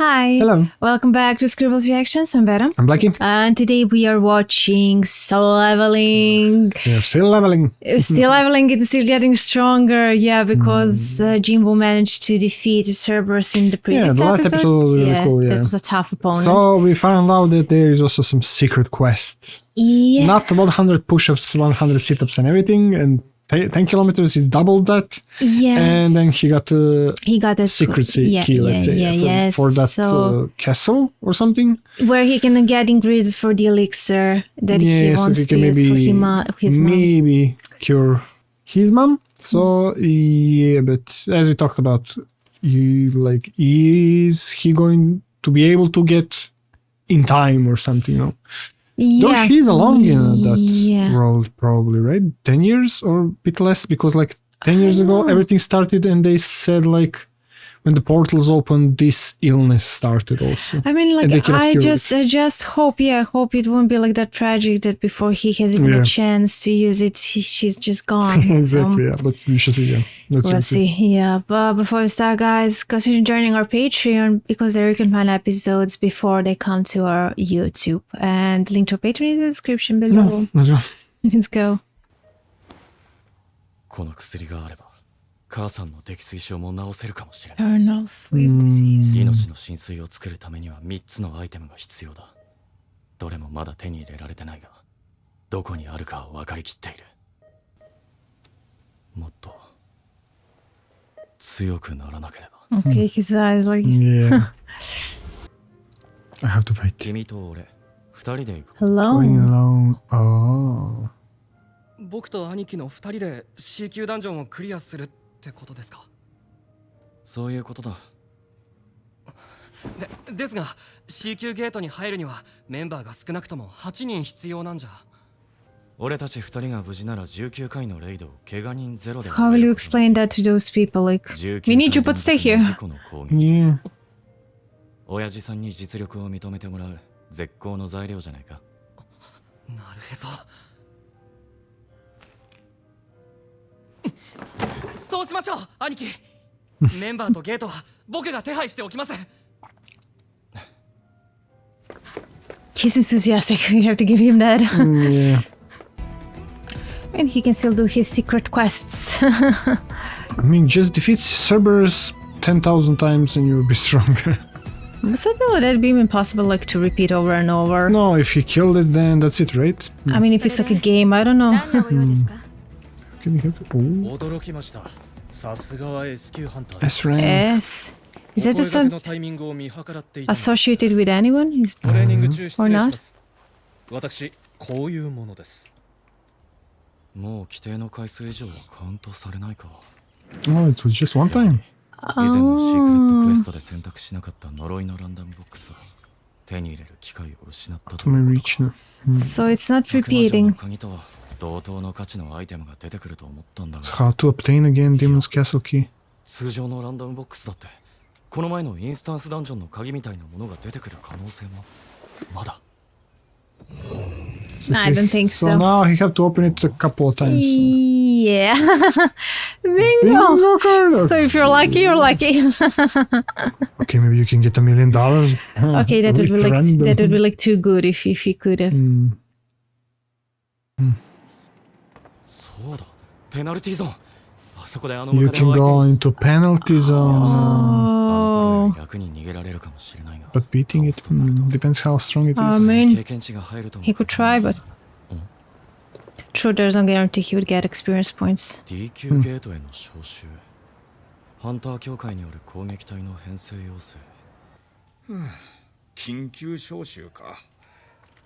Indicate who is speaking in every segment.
Speaker 1: Hi.
Speaker 2: Hello.
Speaker 1: Welcome back to Scribbles Reactions. I'm Vera.
Speaker 2: I'm Blackie.
Speaker 1: And today we are watching Leveling.
Speaker 2: We're still leveling.
Speaker 1: Still leveling, it's still getting stronger. Yeah, because Jimbo managed to defeat Cerberus in the previous
Speaker 2: the last episode was really cool,
Speaker 1: that was a tough opponent.
Speaker 2: So we found out that there is also some secret quests.
Speaker 1: Yeah.
Speaker 2: Not 100 push-ups, 100 sit-ups and everything, and 10 kilometers is double that.
Speaker 1: Yeah.
Speaker 2: And then he got a secret key, let's say, for that castle or something.
Speaker 1: Where he can get ingredients for the elixir that he wants to use for his mom.
Speaker 2: Maybe cure his mom. So, yeah, but as we talked about, is he going to be able to get in time or something, you know?
Speaker 1: Yeah.
Speaker 2: Though he's along in that world, probably, right? 10 years or a bit less, because 10 years ago, everything started and they said, when the portals opened, this illness started also.
Speaker 1: I mean, I just hope it won't be that tragic that before he has even a chance to use it, she's just gone.
Speaker 2: Exactly, but we should see,
Speaker 1: Let's see. Yeah, but before we start, guys, consider joining our Patreon, because there you can find episodes before they come to our YouTube. And link to our Patreon in the description below.
Speaker 2: Let's go.
Speaker 1: Let's go.
Speaker 3: この薬があれば母さんの溺水症も治せるかもしれない。
Speaker 1: Eternal sleep disease.
Speaker 3: 命の浸水を作るためには3つのアイテムが必要だ。どれもまだ手に入れられてないが、どこにあるかは分かりきっている。もっと強くならなければ。
Speaker 1: Okay, his eyes
Speaker 2: Yeah. I have to fight.
Speaker 3: 君と俺、2人で行く。
Speaker 2: Going alone. Oh.
Speaker 4: 僕と兄貴の2人で C 級ダンジョンをクリアするってことですか？
Speaker 3: そういうことだ。
Speaker 4: ですが C 級ゲートに入るにはメンバーが少なくとも8人必要なんじゃ。
Speaker 3: 俺たち2人が無事なら19回のレイドを怪我人ゼロで。
Speaker 1: How will you explain that to those people? We need you, but stay here.
Speaker 2: Yeah.
Speaker 3: 親父さんに実力を認めてもらう絶好の材料じゃないか。
Speaker 4: なるへそ。そうしましょう、兄貴。メンバーとゲートは僕が手配しておきます。
Speaker 1: He's enthusiastic. You have to give him that.
Speaker 2: Yeah.
Speaker 1: And he can still do his secret quests.
Speaker 2: I mean, just defeat Cerberus 10,000 times and you'll be stronger.
Speaker 1: But still, that'd be impossible, to repeat over and over.
Speaker 2: No, if he killed it, then that's it, right?
Speaker 1: I mean, if it's a game, I don't know.
Speaker 2: Can you help it? Oh.
Speaker 5: 驚きました。さすがは S 級ハンター。
Speaker 2: S rank.
Speaker 1: Yes. Is that
Speaker 5: お声掛けのタイミングを見計らっていた。
Speaker 1: associated with anyone?
Speaker 5: トレーニング中失礼
Speaker 1: Or
Speaker 5: し
Speaker 1: not?
Speaker 5: ます。私、こういうものです。
Speaker 3: もう規定の回数以上はカウントされないか。
Speaker 2: Oh, it was just one time.
Speaker 3: 以前のシークレットクエストで選択しなかった呪いのランダムボックスを手に入れる機会を失ったと
Speaker 2: To
Speaker 3: いう
Speaker 2: my
Speaker 3: こと
Speaker 2: reach
Speaker 3: か。
Speaker 2: now.
Speaker 1: So it's not
Speaker 3: 悪魔城
Speaker 1: repeating.
Speaker 3: の鍵とは同等の価値のアイテムが出てくると思ったんだ
Speaker 2: So
Speaker 3: が、
Speaker 2: how to obtain again Demon's Castle key?
Speaker 3: 通常のランダムボックスだってこの前のインスタンスダンジョンの鍵みたいなものが出てくる可能性もまだ。
Speaker 1: I don't think
Speaker 2: So
Speaker 1: so.
Speaker 2: now he have to open it a couple of times.
Speaker 1: Yeah. Bingo.
Speaker 2: Bingo card.
Speaker 1: So if you're lucky, you're lucky.
Speaker 2: Okay, maybe you can get $1 million.
Speaker 1: Okay, that would be like too good if you could have.
Speaker 3: そうだ、ペナルティーゾーン。あそこであの
Speaker 2: You
Speaker 3: ムカデ
Speaker 2: can
Speaker 3: を相手
Speaker 2: go
Speaker 3: に
Speaker 2: into penalty zone.
Speaker 3: あの頃より楽に逃げられるかもしれないが。
Speaker 2: But beating it depends how strong it
Speaker 1: I
Speaker 2: is.
Speaker 1: mean,
Speaker 3: 経験値が入ると思う
Speaker 1: he could try, but true, there's no guarantee he would get experience points.
Speaker 3: D 級ゲートへの招集。ハンター協会による攻撃隊の編成要請。
Speaker 5: 緊急招集か。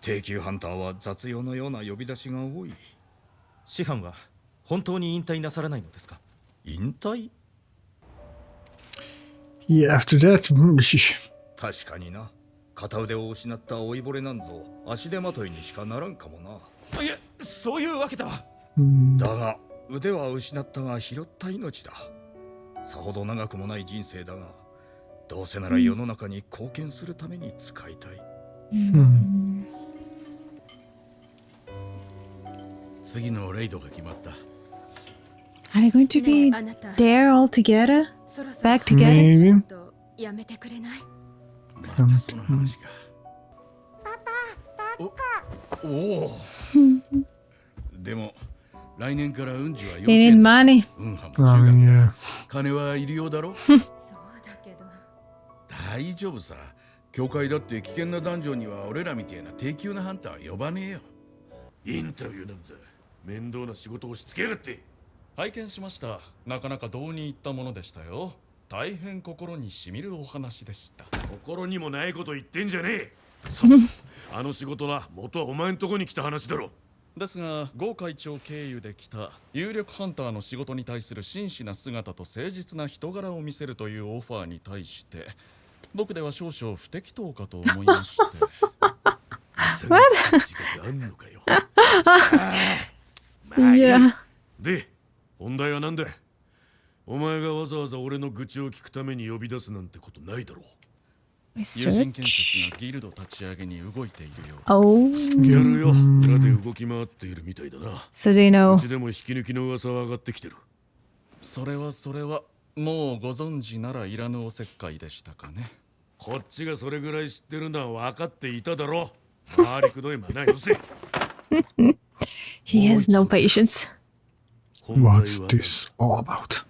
Speaker 5: 低級ハンターは雑用のような呼び出しが多い。
Speaker 6: 師範は本当に引退なさらないのですか？
Speaker 5: 引退？
Speaker 2: Yeah, after that,
Speaker 5: 確かにな。片腕を失った老いぼれなんぞ足手まといにしかならんかもな。
Speaker 6: いや、そういうわけでは。
Speaker 5: だが腕は失ったが拾った命だ。さほど長くもない人生だが、どうせなら世の中に貢献するために使いたい。
Speaker 6: 次のレイドが決まった。
Speaker 1: Are they going to be there all together? Back together?
Speaker 2: maybe.
Speaker 5: またその話か。おお。でも来年から運次は幼稚
Speaker 1: They need
Speaker 5: 園だ。
Speaker 1: money.
Speaker 5: 運派も
Speaker 2: Oh,
Speaker 5: 中学
Speaker 2: yeah.
Speaker 5: だ。金はいるようだろ。
Speaker 7: そうだけど
Speaker 5: 大丈夫さ。教会だって危険なダンジョンには俺らみたいな低級なハンターは呼ばねえよ。インタビューなんざ面倒な仕事を押し付けやがって。
Speaker 8: 拝見しました。なかなか胴にいったものでしたよ。大変心にしみるお話でした。
Speaker 5: 心にもないこと言ってんじゃねえ。そもそもあの仕事は元はお前んとこに来た話だろ。
Speaker 8: ですが、郷会長経由で来た有力ハンターの仕事に対する真摯な姿と誠実な人柄を見せるというオファーに対して、僕では少々不適当かと思いまして。
Speaker 5: 自覚あんのかよ。まあいい。
Speaker 1: Yeah.
Speaker 5: で、本題はなんだ。お前がわざわざ俺の愚痴を聞くために呼び出すなんてことないだろう。
Speaker 8: 友人建設がギルド立ち上げに動いているようです。
Speaker 1: Oh.
Speaker 5: やるよ。裏で動き回っているみたいだな。
Speaker 1: So they
Speaker 5: う
Speaker 1: know.
Speaker 5: ちでも引き抜きの噂は上がってきてる。
Speaker 8: それはもうご存知ならいらぬおせっかいでしたかね。
Speaker 5: こっちがそれぐらい知ってるのは分かっていただろう。回りくどいまないよせ。
Speaker 1: He has no patience.
Speaker 2: What's this all about?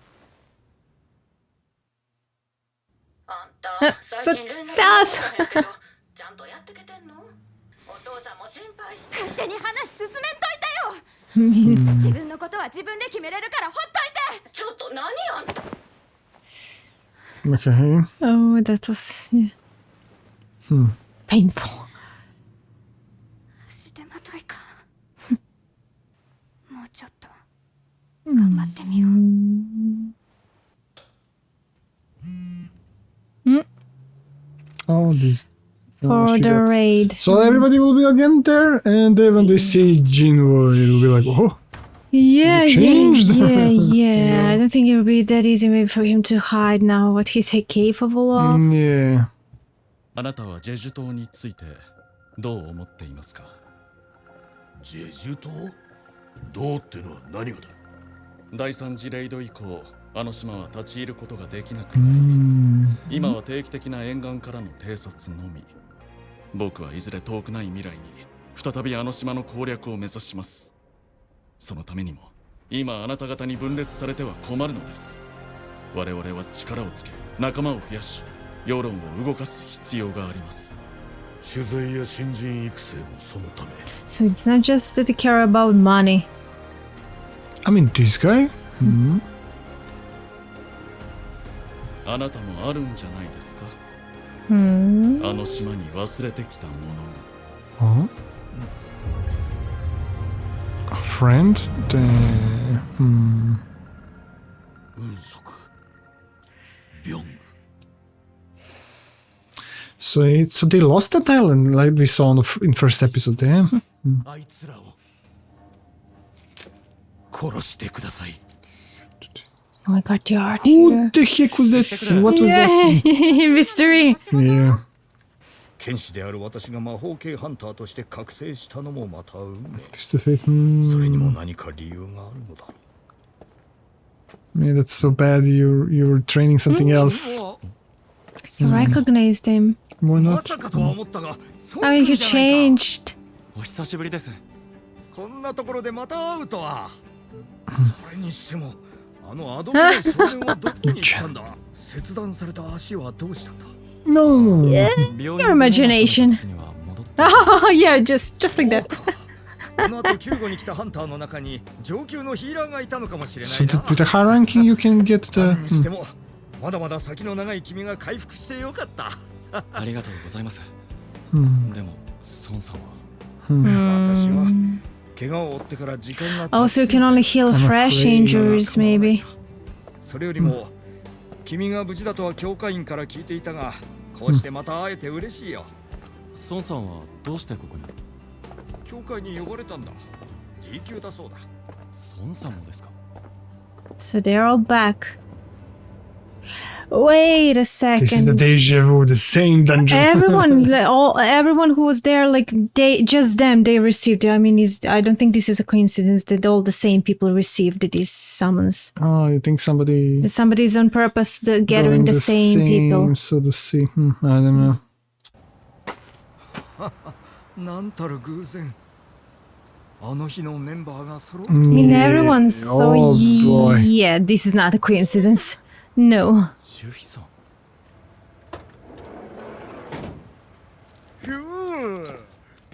Speaker 7: あんた最近連絡が取れへんけどちゃんとやってけてんの？お父さんも心配して。勝手に話進めんといてよ。自分のことは自分で決めれるからほっといて。ちょっと何あんた。
Speaker 2: Okay.
Speaker 1: Oh, that was painful.
Speaker 7: してまといか。もうちょっと頑張ってみよう。
Speaker 2: Oh, this.
Speaker 1: For
Speaker 2: she
Speaker 1: the
Speaker 2: got-
Speaker 1: raid.
Speaker 2: So everybody will be again there, and then when they see Jinwoo, it will be like, oh,
Speaker 1: Yeah,
Speaker 2: You
Speaker 1: yeah,
Speaker 2: changed.
Speaker 1: yeah, yeah.
Speaker 2: Yeah.
Speaker 1: I don't think it would be that easy maybe for him to hide now what he's capable of.
Speaker 2: yeah.
Speaker 8: あなたはジェジュ島についてどう思っていますか？
Speaker 5: ジェジュ島？どうってのは何がだ。
Speaker 8: 第3次レイド以降、あの島は立ち入ることができなくなり、今は定期的な沿岸からの偵察のみ。僕はいずれ遠くない未来に再びあの島の攻略を目指します。そのためにも今あなた方に分裂されては困るのです。我々は力をつけ仲間を増やし世論を動かす必要があります。
Speaker 5: 取材や新人育成もそのため。
Speaker 1: So it's not just that they care about money.
Speaker 2: I mean, this guy?
Speaker 8: あなたもあるんじゃないですか。
Speaker 1: Hmm.
Speaker 8: あの島に忘れてきたものが。
Speaker 2: Huh? A friend? Hmm.
Speaker 5: 運足。ビョング。
Speaker 2: So they lost that island, like we saw in first episode. Damn.
Speaker 5: あいつらを殺してください。
Speaker 1: Oh my god, you are
Speaker 2: Who
Speaker 1: here.
Speaker 2: the heck was that? What was
Speaker 1: Yay!
Speaker 2: that?
Speaker 1: Mystery.
Speaker 2: Yeah.
Speaker 5: 剣士である私が魔法系ハンターとして覚醒したのもまた運命。
Speaker 2: Just the fate.
Speaker 5: それにも何か理由があるのだろう。
Speaker 2: Yeah, that's so bad. You're training something else.
Speaker 1: You recognized him.
Speaker 2: Why
Speaker 5: ま
Speaker 2: not?
Speaker 5: さかとは思ったが、そう
Speaker 1: I
Speaker 5: 来
Speaker 1: mean,
Speaker 5: る
Speaker 1: he
Speaker 5: じゃないか。
Speaker 1: changed.
Speaker 3: お久しぶりです。
Speaker 5: こんなところでまた会うとは。それにしても、あのあどけない少年はどこに行ったんだ。切断された足はどうしたんだ。
Speaker 2: No.
Speaker 3: 病
Speaker 1: Your
Speaker 3: 院で
Speaker 1: imagination.
Speaker 3: の時には戻って
Speaker 1: Oh yeah, just like that.
Speaker 5: この後救護に来たハンターの中に上級のヒーラーがいたのかもしれな
Speaker 2: So
Speaker 5: いな。
Speaker 2: with the high ranking, you can get
Speaker 5: 何
Speaker 2: the.
Speaker 5: にしても、まだまだ先の長い君が回復してよかった。
Speaker 3: ありがとうございます。
Speaker 2: Hmm.
Speaker 3: でも孫さんは
Speaker 5: 私は怪我を負ってから時間が経
Speaker 1: Also, you
Speaker 5: つ
Speaker 1: can only heal
Speaker 2: I'm
Speaker 1: fresh
Speaker 2: afraid.
Speaker 1: injuries, maybe.
Speaker 5: それよりも、君が無事だとは教会員から聞いていたが、こうしてまた会えて嬉しいよ。
Speaker 3: 孫さんはどうしてここに？
Speaker 5: 教会に呼ばれたんだ。D 級だそうだ。
Speaker 3: 孫さんもですか？
Speaker 1: So they're all back. Wait a
Speaker 2: This is the
Speaker 1: second.
Speaker 2: deja vu, the same dungeon.
Speaker 1: Everyone who was there, like just them, they received. I mean, I don't think this is a coincidence that all the same people received these summons.
Speaker 2: Oh, you think somebody
Speaker 1: That somebody's on purpose gathering
Speaker 2: doing
Speaker 1: the same people.
Speaker 2: So to see. I don't know.
Speaker 4: なんたる偶然。あの日のメンバーが揃って。
Speaker 1: I mean, everyone's so...
Speaker 2: Oh boy.
Speaker 1: Yeah, this is not a coincidence. No.
Speaker 3: ジュヒさん。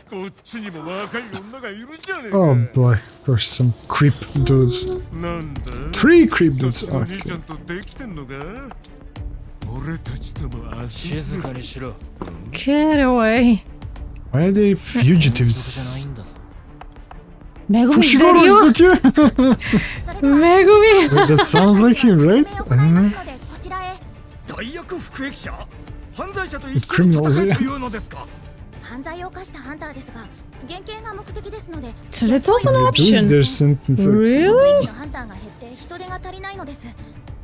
Speaker 5: こっちにも若い女がいるじゃねえか。
Speaker 2: Oh boy. Of course, some creep dudes.
Speaker 5: なんだ
Speaker 2: 3 creep
Speaker 5: そっ
Speaker 2: dudes.
Speaker 5: ちの兄ち
Speaker 2: Okay.
Speaker 5: ゃんとできてんのか。俺たちとも遊
Speaker 3: 静かにしろ。
Speaker 1: Get away.
Speaker 2: Why are they
Speaker 3: そこ
Speaker 2: fugitives?
Speaker 3: じゃないんだぞ。
Speaker 1: Megumi,
Speaker 2: Fushiguro, is that you?
Speaker 7: それでは
Speaker 1: Megumi.
Speaker 2: Wait, that sounds like him, right?
Speaker 7: 説明を行いますのでこちらへ。
Speaker 4: 大役服役者犯罪者と
Speaker 2: With
Speaker 4: 一緒に
Speaker 2: criminals,
Speaker 4: 戦え
Speaker 2: yeah.
Speaker 4: というのですか。
Speaker 7: 犯罪を犯したハンターですが、減刑が目的ですので、
Speaker 1: So that's also an
Speaker 2: Reduce
Speaker 1: option.
Speaker 2: their sentence.
Speaker 1: Really?
Speaker 7: ハンターが減って人手が足りないのです。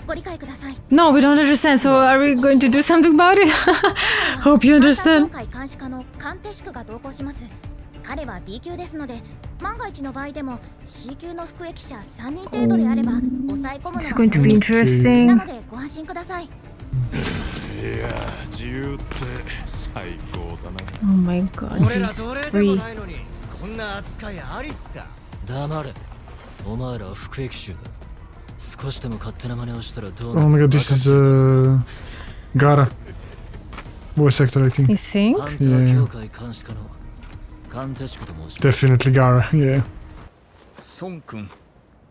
Speaker 7: ご理解ください。
Speaker 1: No, we don't understand. So are we going to do something about it? Hope you
Speaker 7: ハンター
Speaker 1: understand.
Speaker 7: 協会監視課のカンテシクが同行します。彼は B 級ですので、万が一の場合でも C 級の服役者3人程度であれば抑え込むの
Speaker 1: This is
Speaker 7: は
Speaker 1: going to be
Speaker 7: な
Speaker 1: interesting.
Speaker 7: のでご安心ください。
Speaker 5: いや自由って最高だな。
Speaker 1: Oh my god,
Speaker 9: 俺ら
Speaker 1: he's
Speaker 9: 奴隷でも
Speaker 1: free.
Speaker 9: ないのにこんな扱いありっすか。
Speaker 3: 黙れ。お前らは服役囚だ。少しでも勝手な真似をしたらどう
Speaker 2: Oh
Speaker 3: な
Speaker 2: my
Speaker 3: る
Speaker 2: god,
Speaker 3: か
Speaker 2: this
Speaker 3: 分か
Speaker 2: is Gara. Voice actor, I think.
Speaker 1: You think?
Speaker 3: ハンター協会監視課のカンテシクと申します。
Speaker 2: Definitely Gara, yeah.
Speaker 4: 孫君、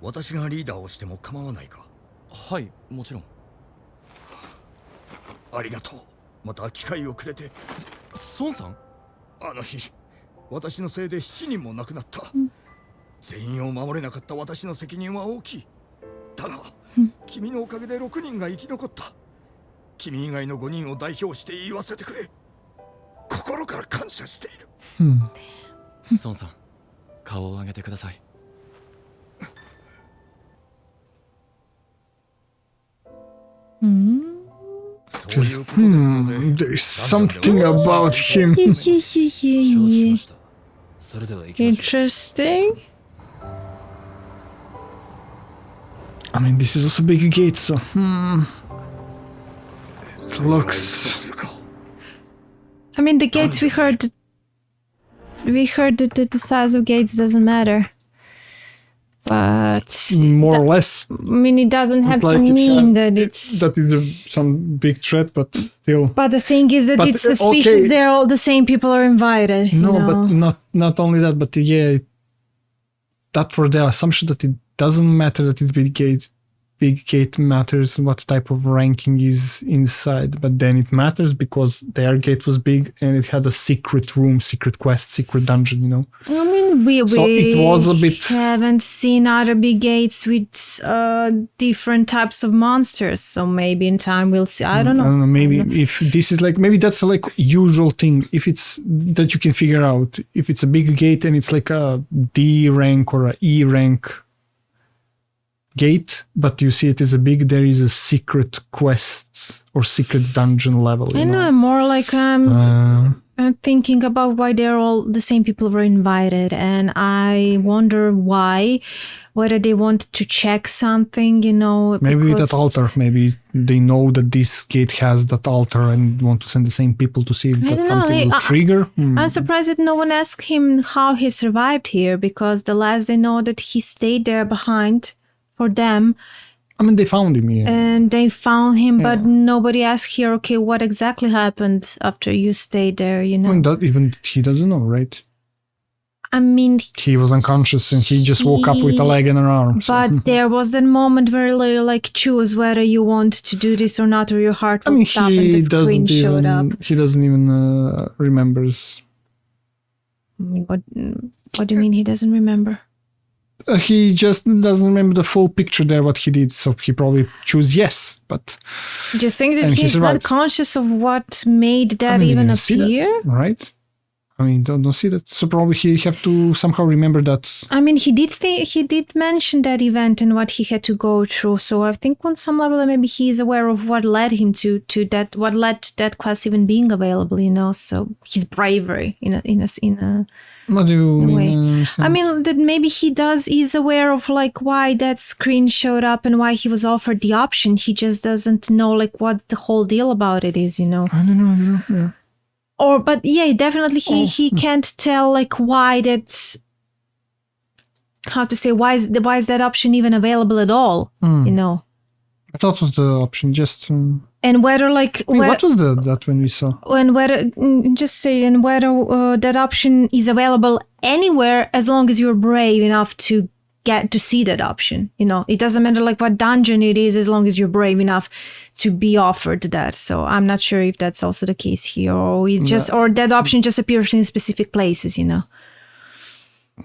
Speaker 4: 私がリーダーをしても構わないか。
Speaker 3: はい、もちろん。
Speaker 4: ありがとう。また機会をくれて。
Speaker 3: 孫さん。
Speaker 4: あの日、私のせいで7人も亡くなった。全員を守れなかった私の責任は大きい。だが、君のおかげで6人が生き残った。君以外の5人を代表して言わせてくれ。心から感謝している。
Speaker 3: 孫さん、顔を上げてください。
Speaker 4: そういうことですので。
Speaker 2: There is something about him.
Speaker 3: 承知しました。それでは行きましょう。
Speaker 1: Interesting.
Speaker 2: I mean, this is also big gate, so it looks.
Speaker 1: I mean, the gates we heard that the size of gates doesn't matter. But
Speaker 2: More or less.
Speaker 1: I mean, it doesn't have
Speaker 2: It's
Speaker 1: to
Speaker 2: like it
Speaker 1: mean
Speaker 2: has-
Speaker 1: that it's.
Speaker 2: That is some big threat, but still.
Speaker 1: But the thing is that
Speaker 2: But,
Speaker 1: it's suspicious.
Speaker 2: okay.
Speaker 1: They're all the same people are invited.
Speaker 2: No,
Speaker 1: you know?
Speaker 2: but not only that, but yeah, that for the assumption that it doesn't matter that it's big gate matters what type of ranking is inside, but then it matters because their gate was big and it had a secret room, secret quest, secret dungeon, you know.
Speaker 1: I mean, we
Speaker 2: So it was a bit-
Speaker 1: haven't seen other big gates with different types of monsters. So maybe in time we'll see. I don't know.
Speaker 2: Maybe if this is like, maybe that's like usual thing. If it's that you can figure out, if it's a big gate and it's like a D rank or a E rank gate, but you see it as a big, there is a secret quest or secret dungeon level.
Speaker 1: I
Speaker 2: You
Speaker 1: know,
Speaker 2: know?
Speaker 1: more like I'm thinking about why they're all the same people were invited, and I wonder why, whether they want to check something, you know.
Speaker 2: Maybe
Speaker 1: because-
Speaker 2: that altar. Maybe they know that this gate has that altar and want to send the same people to see if
Speaker 1: I
Speaker 2: that
Speaker 1: don't know,
Speaker 2: something will
Speaker 1: I-
Speaker 2: trigger.
Speaker 1: I'm surprised that no one asked him how he survived here, because the last they know that he stayed there behind for them,
Speaker 2: I mean, they found him. Yeah.
Speaker 1: and they found him, but nobody asked here, okay, what exactly happened after you stayed there, you
Speaker 2: I
Speaker 1: know?
Speaker 2: mean, that even he doesn't know, right?
Speaker 1: I mean,
Speaker 2: He was unconscious and he just woke up with a leg and an arm. So.
Speaker 1: but there was that moment where you like choose whether you want to do this or not, or your heart
Speaker 2: I
Speaker 1: will
Speaker 2: mean,
Speaker 1: stop and the
Speaker 2: he
Speaker 1: screen
Speaker 2: doesn't
Speaker 1: showed up.
Speaker 2: even. He doesn't even remembers.
Speaker 1: I mean, what do you mean he doesn't remember?
Speaker 2: He just doesn't remember the full picture there what he did, so he probably choose yes. But
Speaker 1: Do you think that
Speaker 2: And he
Speaker 1: he's not
Speaker 2: survived.
Speaker 1: conscious of what made that
Speaker 2: I mean,
Speaker 1: even
Speaker 2: you didn't see that,
Speaker 1: appear?
Speaker 2: right? I mean, don't see that. So probably he have to somehow remember that.
Speaker 1: I mean, he did mention that event and what he had to go through. So I think on some level maybe he's aware of what led him to that, what led to that quest even being available. You know, so his bravery in a
Speaker 2: What do you
Speaker 1: way.
Speaker 2: mean?
Speaker 1: I mean that maybe he's aware of like why that screen showed up and why he was offered the option. He just doesn't know like what the whole deal about it is. You know.
Speaker 2: I don't know. Yeah.
Speaker 1: But yeah, definitely he can't tell like why that. How to say, why is that option even available at all? You know.
Speaker 2: I thought it was the option just.
Speaker 1: And whether like
Speaker 2: what was that when we saw?
Speaker 1: And whether that option is available anywhere as long as you're brave enough to get to see that option. You know, it doesn't matter like what dungeon it is as long as you're brave enough to be offered that. So I'm not sure if that's also the case here, or or that option just appears in specific places. You know.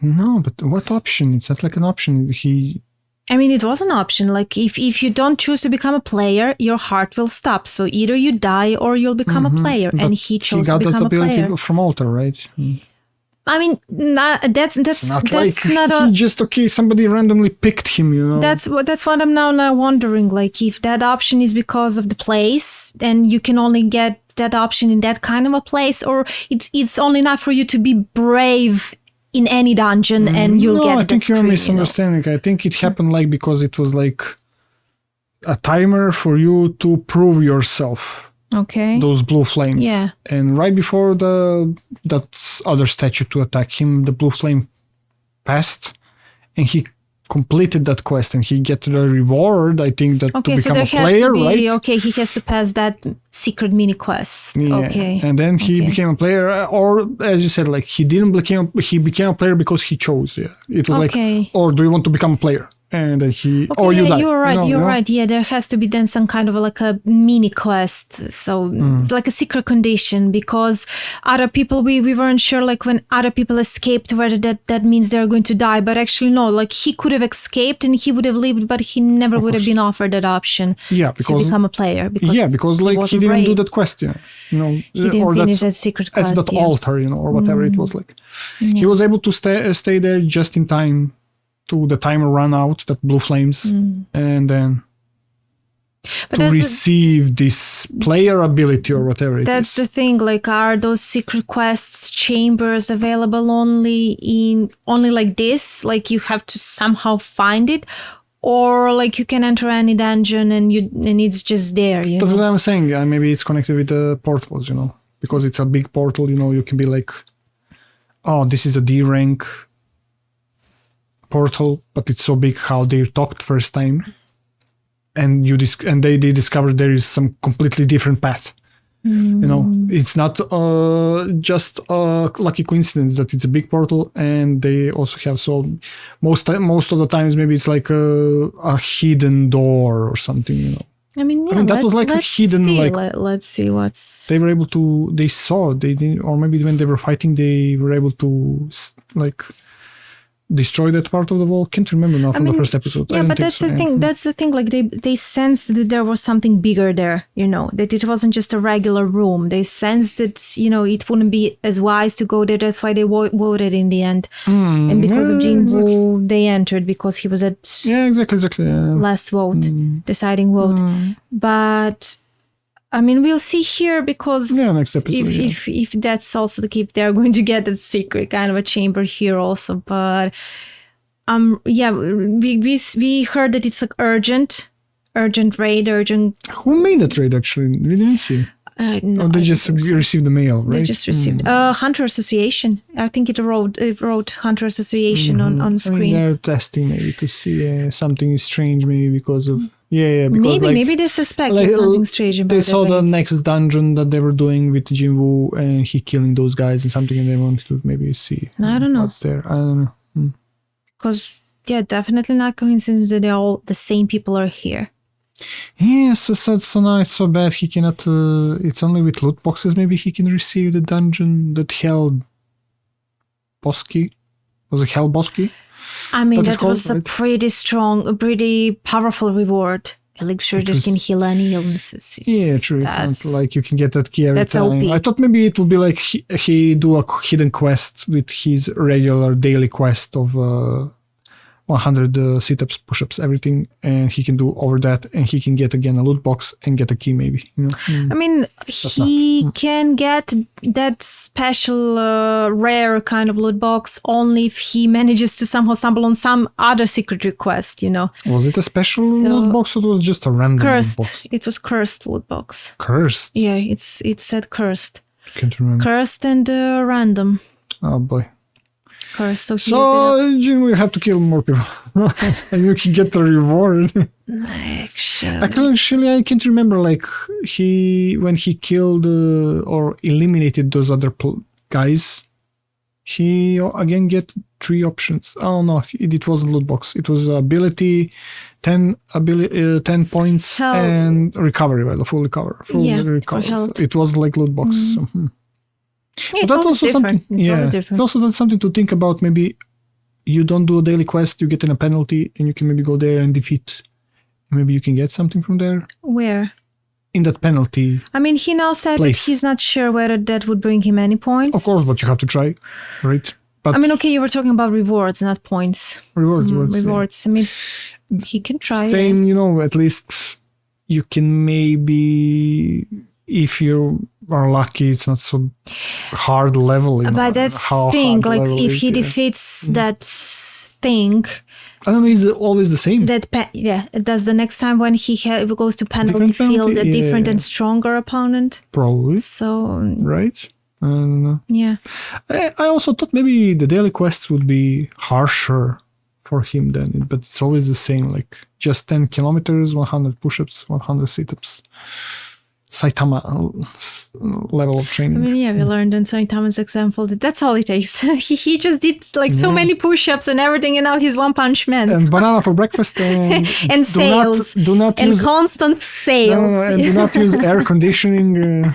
Speaker 2: No, but what option? It's not like an option.
Speaker 1: I mean, it was an option. Like, if you don't choose to become a player, your heart will stop. So either you die or you'll become a player.
Speaker 2: But
Speaker 1: and he chose to become a player.
Speaker 2: He got that ability from Alter, right?
Speaker 1: I mean, that's
Speaker 2: not
Speaker 1: that's
Speaker 2: like
Speaker 1: not a.
Speaker 2: He just somebody randomly picked him, you know.
Speaker 1: That's what I'm now wondering. Like, if that option is because of the place, then you can only get that option in that kind of a place, or it's only enough for you to be brave in any dungeon and you'll get.
Speaker 2: I think you're misunderstanding.
Speaker 1: You know?
Speaker 2: I think it happened like because it was like a timer for you to prove yourself.
Speaker 1: Okay.
Speaker 2: Those blue flames.
Speaker 1: Yeah.
Speaker 2: And right before that other statue to attack him, the blue flame passed, and he completed that quest, and he get the reward. I think that to become a player, right?
Speaker 1: Okay, he has to pass that secret mini quest.
Speaker 2: Yeah.
Speaker 1: Okay.
Speaker 2: And then he became a player, or as you said, like he became a player because he chose. Yeah. It was like, or do you want to become a player? And then you die.
Speaker 1: You're right. You're right. Yeah, there has to be then some kind of like a mini quest. So it's like a secret condition, because other people, we weren't sure like when other people escaped whether that means they're going to die. But actually no, like he could have escaped and he would have lived, but he never would have been offered that option to become a player. Because
Speaker 2: like he didn't do that quest, you know.
Speaker 1: He didn't finish that secret quest.
Speaker 2: At that altar, you know, or whatever it was like. Yeah. He was able to stay there just in time to the timer run out, that blue flames, and then to receive this player ability or whatever it is.
Speaker 1: That's the thing, like, are those secret quests chambers available only like this? Like you have to somehow find it, or like you can enter any dungeon and it's just there, you know?
Speaker 2: That's what I'm saying. Maybe it's connected with the portals, you know, because it's a big portal, you know, you can be like, oh, this is a D rank portal, but it's so big how they talked first time, and they discovered there is some completely different path. You know, it's not just a lucky coincidence that it's a big portal, and they also have most of the times maybe it's like a hidden door or something, you know.
Speaker 1: I mean,
Speaker 2: that was like a hidden
Speaker 1: let's see what's
Speaker 2: they were able to they didn't, or maybe when they were fighting they were able to like destroy that part of the wall. Can't remember now from the first episode.
Speaker 1: Yeah, but that's the thing. That's the thing. Like they sensed that there was something bigger there. You know, that it wasn't just a regular room. They sensed that, you know, it wouldn't be as wise to go there. That's why they voted in the end. And because of Jinwoo, they entered because he was at last vote, deciding vote. But I mean, we'll see here, because
Speaker 2: next episode,
Speaker 1: if that's also the case, they're going to get a secret kind of a chamber here also. But we heard that it's like urgent raid.
Speaker 2: Who made that raid actually? We didn't see.
Speaker 1: No,
Speaker 2: they just received the mail, right?
Speaker 1: They just received Hunter Association. I think it wrote Hunter Association on screen.
Speaker 2: I mean, they're testing maybe to see something is strange, maybe because of. Yeah, because
Speaker 1: maybe they suspect there's something strange about it.
Speaker 2: They saw the next dungeon that they were doing with Jinwoo and he killing those guys and something, and they wanted to maybe see
Speaker 1: I don't know
Speaker 2: what's there. I don't know.
Speaker 1: Because definitely not coincidence that they're all the same people are here.
Speaker 2: Yeah, so now it's so bad he cannot. It's only with loot boxes maybe he can receive the dungeon that held Bosky. Was it Hell Bosky?
Speaker 1: I mean, that was a pretty strong, a pretty powerful reward. Elixir that can heal any illnesses.
Speaker 2: Yeah, true. It's not like you can get that key every time.
Speaker 1: OP.
Speaker 2: I thought maybe it would be like he do a hidden quest with his regular daily quest of 100 sit-ups, push-ups, everything, and he can do over that, and he can get again a loot box and get a key maybe, you know.
Speaker 1: I mean, he can get that special rare kind of loot box only if he manages to somehow stumble on some other secret request, you know.
Speaker 2: Was it a special loot box, or was it just a random
Speaker 1: cursed
Speaker 2: loot box?
Speaker 1: It was cursed loot box.
Speaker 2: Cursed?
Speaker 1: Yeah, it said cursed.
Speaker 2: Can't remember.
Speaker 1: Cursed and random.
Speaker 2: Oh boy.
Speaker 1: Cursed. So
Speaker 2: Jin will have to kill more people, and you can get the reward. Actually, I can't remember. Like when he killed or eliminated those other guys, he again get 3 options. Oh no, it wasn't loot box. It was ability, 10 points, and recovery. Well, full recover. It was like loot box. So,
Speaker 1: Yeah,
Speaker 2: but that's also
Speaker 1: different.
Speaker 2: something. It's also that's something to think about. Maybe you don't do a daily quest, you get in a penalty, and you can maybe go there and defeat. Maybe you can get something from there.
Speaker 1: Where?
Speaker 2: In that penalty.
Speaker 1: I mean, he now said that he's not sure whether that would bring him any points.
Speaker 2: Of course, but you have to try, right? But
Speaker 1: I mean, okay, you were talking about rewards, not points.
Speaker 2: Rewards.
Speaker 1: Rewards. Yeah. I mean, he can try.
Speaker 2: Same, at least you can maybe, if you are lucky, it's not so hard level.
Speaker 1: But that's the thing, like if he defeats that thing.
Speaker 2: I don't know, is it always the same?
Speaker 1: Does the next time when he goes to penalty field a different and stronger opponent?
Speaker 2: Probably.
Speaker 1: So.
Speaker 2: Right? I don't know.
Speaker 1: Yeah.
Speaker 2: I also thought maybe the daily quests would be harsher for him then, but it's always the same, like just 10 kilometers, 100 push-ups, 100 sit-ups. Saitama level of training.
Speaker 1: I mean, yeah, we learned in Saitama's example that that's all it takes. he just did like so many push-ups and everything, and now he's One Punch Man.
Speaker 2: And banana for breakfast. And,
Speaker 1: and sales.
Speaker 2: Do not
Speaker 1: and
Speaker 2: use
Speaker 1: constant sales.
Speaker 2: And do not use air conditioning.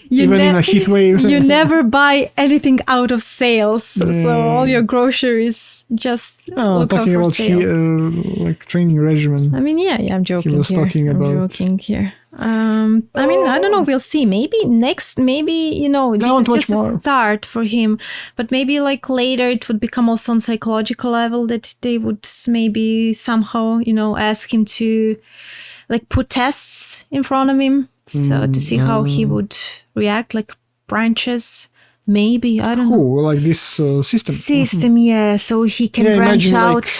Speaker 2: Even in a heat wave.
Speaker 1: You never buy anything out of sales. So all your groceries just look out for sales.
Speaker 2: Like training regimen.
Speaker 1: I mean, yeah, I'm joking.
Speaker 2: He was talking about.
Speaker 1: I'm joking here. I mean, I don't know. We'll see. Maybe this is just a start for him. But maybe like later it would become also on psychological level that they would maybe somehow, ask him to like put tests in front of him. So to see how he would react, like branches, maybe, I don't know.
Speaker 2: Like this system.
Speaker 1: Yeah, so he can branch out.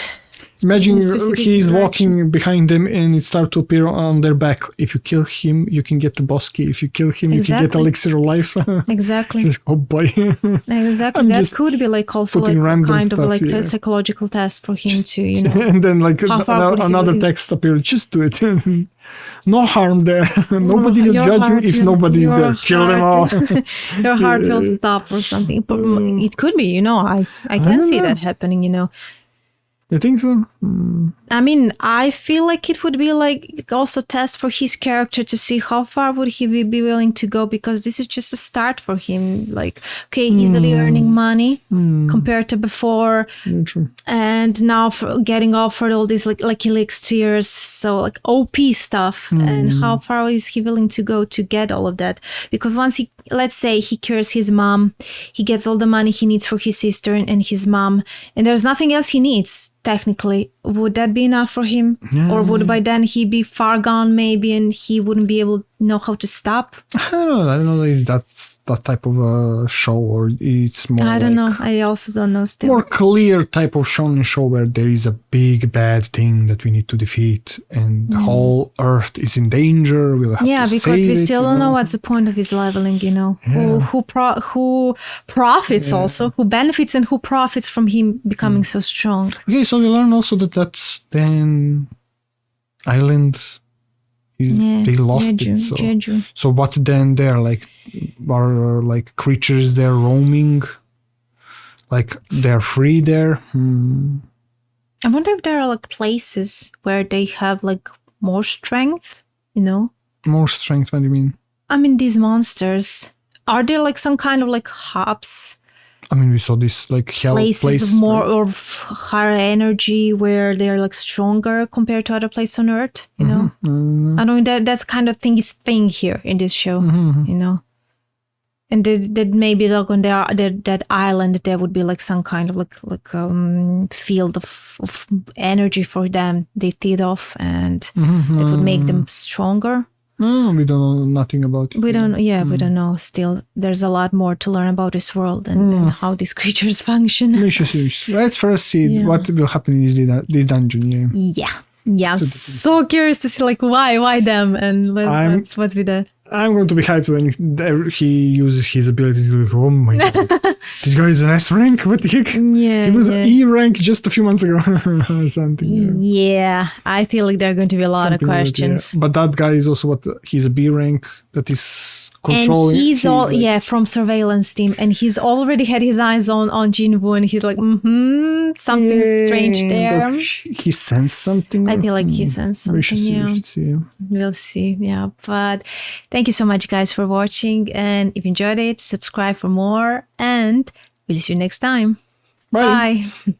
Speaker 2: Imagine he's walking behind them and it starts to appear on their back. If you kill him, you can get the boss key. If you kill him, you can get elixir of life.
Speaker 1: Exactly.
Speaker 2: Oh boy.
Speaker 1: Exactly. That could be like also like kind of like a psychological test for him to,
Speaker 2: And then like another text appears. Just do it. No harm there. Nobody will judge you if nobody's there. Kill them all.
Speaker 1: Your heart will stop or something. But it could be, I can see that happening,
Speaker 2: You think so?
Speaker 1: I mean, I feel like it would be like also a test for his character to see how far would he be willing to go, because this is just a start for him. Like, okay, easily earning money compared to before, and now for getting offered all these like elixirs, so like OP stuff. And how far is he willing to go to get all of that? Because once let's say he cures his mom, he gets all the money he needs for his sister and his mom, and there's nothing else he needs. Technically, would that be enough for him? Yeah. Or would by then he be far gone maybe and he wouldn't be able to know how to stop?
Speaker 2: I don't know if that's that type of a show, or it's more
Speaker 1: I don't know. I also don't know still.
Speaker 2: More clear type of shonen show where there is a big bad thing that we need to defeat and the whole earth is in danger. We'll have to
Speaker 1: because
Speaker 2: save
Speaker 1: we still don't know what's the point of his leveling, who profits also, who benefits and who profits from him becoming so strong.
Speaker 2: Okay, so we learn also that's then island they lost
Speaker 1: Jeju.
Speaker 2: it. So what then there are like creatures there roaming, like they're free there.
Speaker 1: I wonder if there are like places where they have like more strength,
Speaker 2: More strength, what do you mean?
Speaker 1: I mean, these monsters, are there like some kind of like hubs?
Speaker 2: I mean, we saw this like hell
Speaker 1: places of more or higher energy where they're like stronger compared to other places on Earth. I know that's kind of thing here in this show. And that maybe like on that island there would be like some kind of like field of energy for them. They feed off, and that would make them stronger.
Speaker 2: We don't know nothing about it.
Speaker 1: We don't know. Still, there's a lot more to learn about this world and how these creatures function.
Speaker 2: Let's first see what will happen in this dungeon.
Speaker 1: Yeah. I'm so curious to see like why them, and what's with that.
Speaker 2: I'm going to be hyped when he uses his ability to. Oh my god, this guy is an S rank. What the heck?
Speaker 1: Yeah,
Speaker 2: he was an E rank just a few months ago or something.
Speaker 1: Yeah, I feel like there are going to be a lot of questions.
Speaker 2: But that guy is also he's a B rank that is controlling.
Speaker 1: And he's all from surveillance team, and he's already had his eyes on Jinwoo, and he's like, something strange there.
Speaker 2: He sensed something.
Speaker 1: I feel like he sensed something.
Speaker 2: We should see.
Speaker 1: We'll see. Yeah, but thank you so much, guys, for watching, and if you enjoyed it, subscribe for more, and we'll see you next time.
Speaker 2: Bye.
Speaker 1: Bye.